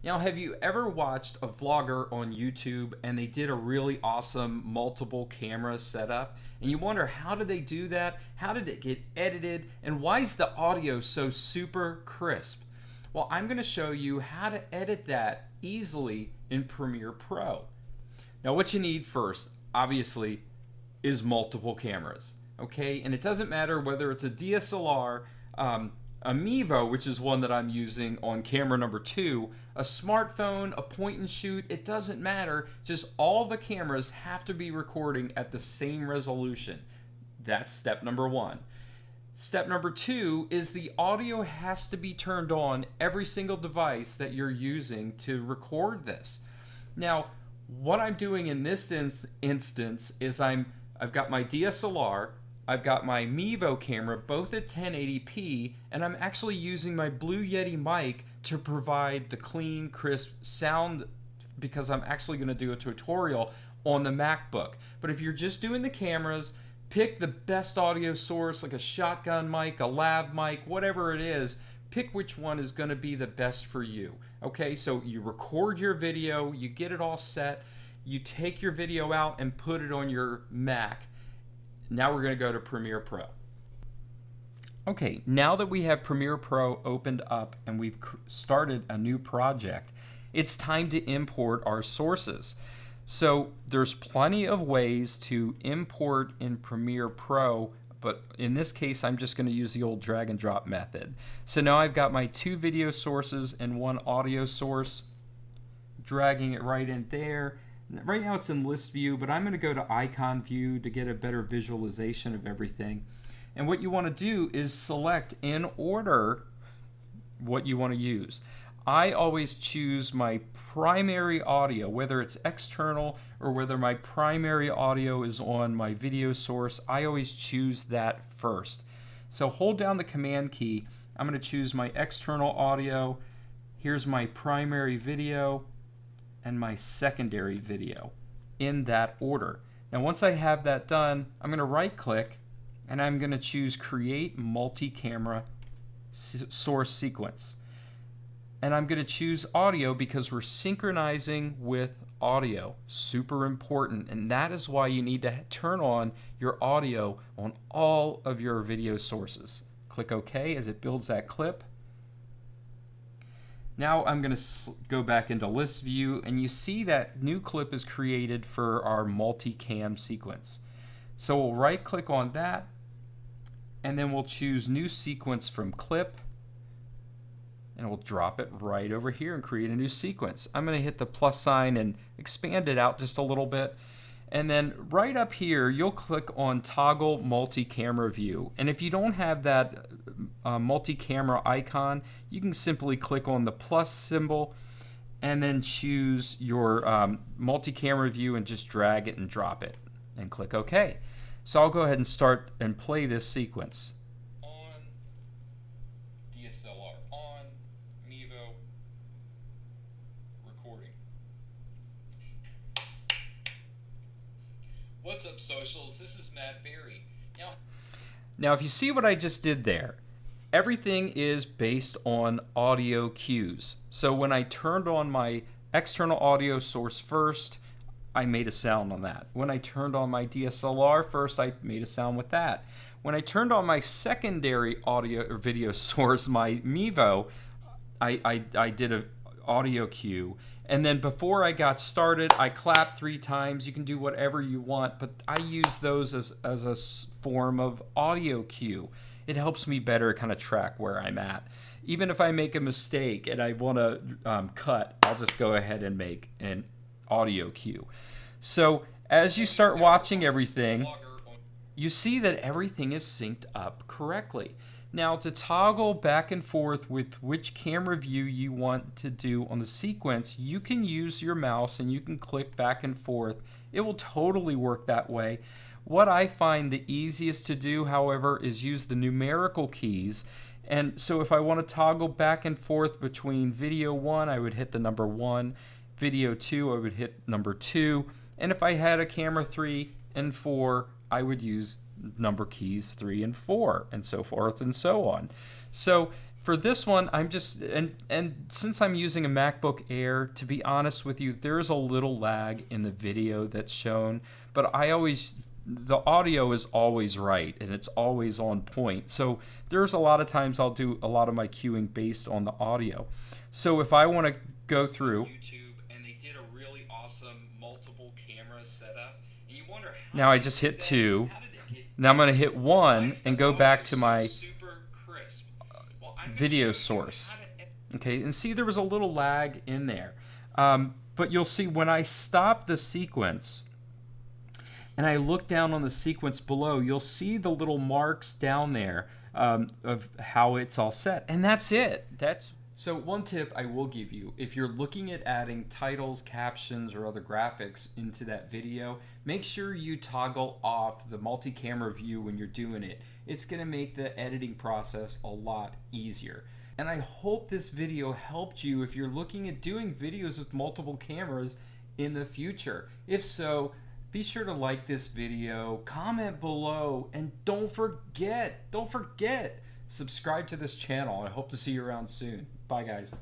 Now, have you ever watched a vlogger on YouTube and they did a really awesome multiple camera setup? And you wonder, how did they do that? How did it get edited? And why is the audio so super crisp? Well, I'm going to show you how to edit that easily in Premiere Pro. Now, what you need first, obviously, is multiple cameras. Okay, and it doesn't matter whether it's a DSLR, a Mevo, which is one that I'm using on camera number 2, a smartphone, a point and shoot, it doesn't matter. Just all the cameras have to be recording at the same resolution. That's step number 1. Step number 2 is the audio has to be turned on every single device that you're using to record this. Now, what I'm doing in this instance is I've got my DSLR, I've got my Mevo camera, both at 1080p, and I'm actually using my Blue Yeti mic to provide the clean, crisp sound because I'm actually going to do a tutorial on the MacBook. But if you're just doing the cameras, pick the best audio source, like a shotgun mic, a lav mic, whatever it is. Pick which one is going to be the best for you. Okay, so you record your video, you get it all set, you take your video out and put it on your Mac. Now we're going to go to Premiere Pro. Okay, now that we have Premiere Pro opened up and we've started a new project, it's time to import our sources. So there's plenty of ways to import in Premiere Pro, but in this case I'm just going to use the old drag and drop method. So now I've got my 2 video sources and 1 audio source, dragging it right in there. Right now it's in list view, but I'm going to go to icon view to get a better visualization of everything. And what you want to do is select in order what you want to use. I always choose my primary audio, whether it's external or whether my primary audio is on my video source. I always choose that first. So hold down the command key. I'm going to choose my external audio. Here's my primary video and my secondary video in that order. Now once I have that done, I'm going to right click and I'm going to choose create multi-camera source sequence. And I'm going to choose audio because we're synchronizing with audio. Super important, and that is why you need to turn on your audio on all of your video sources. Click OK as it builds that clip. Now I'm going to go back into list view, and you see that new clip is created for our multi-cam sequence. So we'll right click on that, and then we'll choose new sequence from clip, and we'll drop it right over here and create a new sequence. I'm going to hit the plus sign and expand it out just a little bit. And then right up here, you'll click on toggle multi-camera view. And if you don't have that multi-camera icon, you can simply click on the plus symbol and then choose your multi-camera view and just drag it and drop it and click OK. So I'll go ahead and start and play this sequence. On DSLR, on Mevo, recording. What's up, socials? This is Matt Berry. Now, if you see what I just did there, everything is based on audio cues. So when I turned on my external audio source first, I made a sound on that. When I turned on my DSLR first, I made a sound with that. When I turned on my secondary audio or video source, my Mevo, I did an audio cue. And then before I got started, I clapped 3 times. You can do whatever you want, but I use those as a form of audio cue. It helps me better kind of track where I'm at. Even if I make a mistake and I want to cut, I'll just go ahead and make an audio cue. So as you start watching everything, you see that everything is synced up correctly. Now to toggle back and forth with which camera view you want to do on the sequence, you can use your mouse and you can click back and forth. It will totally work that way. What I find the easiest to do, however, is use the numerical keys. And so if I want to toggle back and forth between video 1, I would hit the number 1. Video 2, I would hit number 2. And if I had a camera 3 and 4, I would use number keys 3 and 4, and so forth and so on. So for this one, I'm just, and since I'm using a MacBook Air, to be honest with you, there's a little lag in the video that's shown, but the audio is always right and it's always on point. So there's a lot of times I'll do a lot of my queuing based on the audio. So if I want to go through YouTube, and they did a really awesome multiple camera setup, and you wonder how now I just hit 2. Now I'm going to hit 1 and go back to my video source. Okay, and see there was a little lag in there. But you'll see when I stop the sequence and I look down on the sequence below, you'll see the little marks down there of how it's all set. And that's it. So one tip I will give you, if you're looking at adding titles, captions, or other graphics into that video, make sure you toggle off the multi-camera view when you're doing it. It's going to make the editing process a lot easier. And I hope this video helped you if you're looking at doing videos with multiple cameras in the future. If so, be sure to like this video, comment below, and don't forget, subscribe to this channel. I hope to see you around soon. Bye, guys.